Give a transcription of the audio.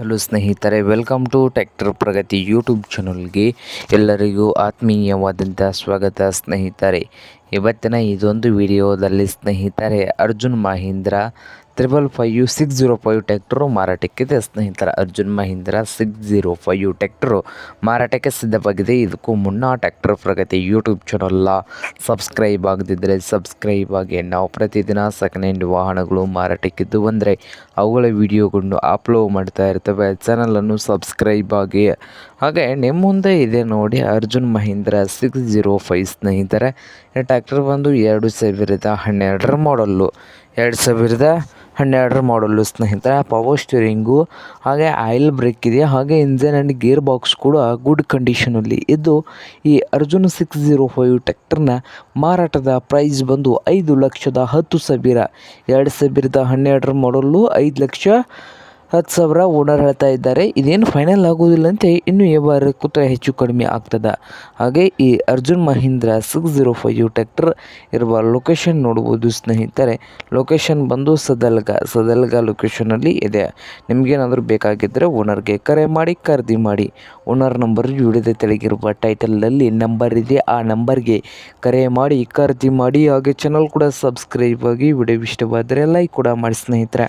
Hello ಸ್ನೇಹಿತರೆ, welcome to tractor Pragati YouTube ಚಾನಲ್ಗೆ ಎಲ್ಲರಿಗೂ ಆತ್ಮೀಯವಾದಂಥ ಸ್ವಾಗತ ಸ್ನೇಹಿತರೆ. ಇವತ್ತಿನ ಇದೊಂದು ವಿಡಿಯೋದಲ್ಲಿ ಸ್ನೇಹಿತರೆ ಅರ್ಜುನ್ ಮಹೀಂದ್ರ 555 605 ಟ್ರ್ಯಾಕ್ಟರು ಮಾರಾಟಕ್ಕಿದೆ ಸ್ನೇಹಿತರೆ. ಅರ್ಜುನ್ ಮಹೀಂದ್ರ 605 ಟ್ರ್ಯಾಕ್ಟರು ಮಾರಾಟಕ್ಕೆ ಸಿದ್ಧವಾಗಿದೆ. ಇದಕ್ಕೂ ಮುನ್ನ ಟ್ರ್ಯಾಕ್ಟರ್ ಪ್ರಗತಿ ಯೂಟ್ಯೂಬ್ ಚಾನಲ್ನ ಸಬ್ಸ್ಕ್ರೈಬ್ ಆಗದಿದ್ದರೆ ಸಬ್ಸ್ಕ್ರೈಬ್ ಆಗಿ. ನಾವು ಪ್ರತಿದಿನ ಸೆಕೆಂಡ್ ಹ್ಯಾಂಡ್ ವಾಹನಗಳು ಮಾರಾಟಕ್ಕಿದ್ದು ಅಂದರೆ ಅವುಗಳ ವಿಡಿಯೋಗಳನ್ನು ಅಪ್ಲೋಡ್ ಮಾಡ್ತಾ ಇರ್ತವೆ. ಚಾನಲನ್ನು ಸಬ್ಸ್ಕ್ರೈಬ್ ಆಗಿ. ಹಾಗೆ ನಿಮ್ಮ ಮುಂದೆ ಇದೆ ನೋಡಿ ಅರ್ಜುನ್ ಮಹೀಂದ್ರ 605 ಸ್ನೇಹಿತರೆ. ಈ ಟ್ರ್ಯಾಕ್ಟರ್ ಬಂದು 2012 ಮಾಡಲ್ಲು. 2012 ಮಾಡಲ್ಲು ಸ್ನೇಹಿತರೆ. ಪವರ್ ಸ್ಟೀರಿಂಗು ಹಾಗೆ ಆಯಿಲ್ ಬ್ರೇಕ್ ಇದೆ. ಹಾಗೆ ಇಂಜನ್ ಆ್ಯಂಡ್ ಗೇರ್ ಬಾಕ್ಸ್ ಕೂಡ ಗುಡ್ ಕಂಡೀಷನಲ್ಲಿ ಇದ್ದು, ಈ ಅರ್ಜುನ್ 605 ಟ್ರ್ಯಾಕ್ಟರ್ನ ಮಾರಾಟದ ಪ್ರೈಸ್ ಬಂದು 5,10,000. 2012 ಮಾಡಲ್ಲು 5,10,000 ಓನರ್ ಹೇಳ್ತಾ ಇದ್ದಾರೆ. ಇದೇನು ಫೈನಲ್ ಆಗೋದಿಲ್ಲಂತೆ, ಇನ್ನೂ ವ್ಯವಹಾರ ಕೂತ ಹೆಚ್ಚು ಕಡಿಮೆ ಆಗ್ತದೆ. ಹಾಗೆ ಈ ಅರ್ಜುನ್ ಮಹೀಂದ್ರ 605 ಟ್ರ್ಯಾಕ್ಟರ್ ಇರುವ ಲೊಕೇಶನ್ ನೋಡ್ಬೋದು ಸ್ನೇಹಿತರೆ. ಲೊಕೇಶನ್ ಬಂದು ಸದಲ್ಗ ಲೊಕೇಶನಲ್ಲಿ ಇದೆ. ನಿಮಗೇನಾದರೂ ಬೇಕಾಗಿದ್ದರೆ ಓನರ್ಗೆ ಕರೆ ಮಾಡಿ ಖರೀದಿ ಮಾಡಿ. ಓನರ್ ನಂಬರ್ ವಿಡಿಯೋದ ತೆಳಗಿರುವ ಟೈಟಲಲ್ಲಿ ನಂಬರ್ ಇದೆ, ಆ ನಂಬರ್ಗೆ ಕರೆ ಮಾಡಿ ಖರೀದಿ ಮಾಡಿ. ಹಾಗೆ ಚಾನಲ್ ಕೂಡ ಸಬ್ಸ್ಕ್ರೈಬ್ ಆಗಿ. ವಿಡಿಯೋ ಇಷ್ಟವಾದರೆ ಲೈಕ್ ಕೂಡ ಮಾಡಿ ಸ್ನೇಹಿತರೆ.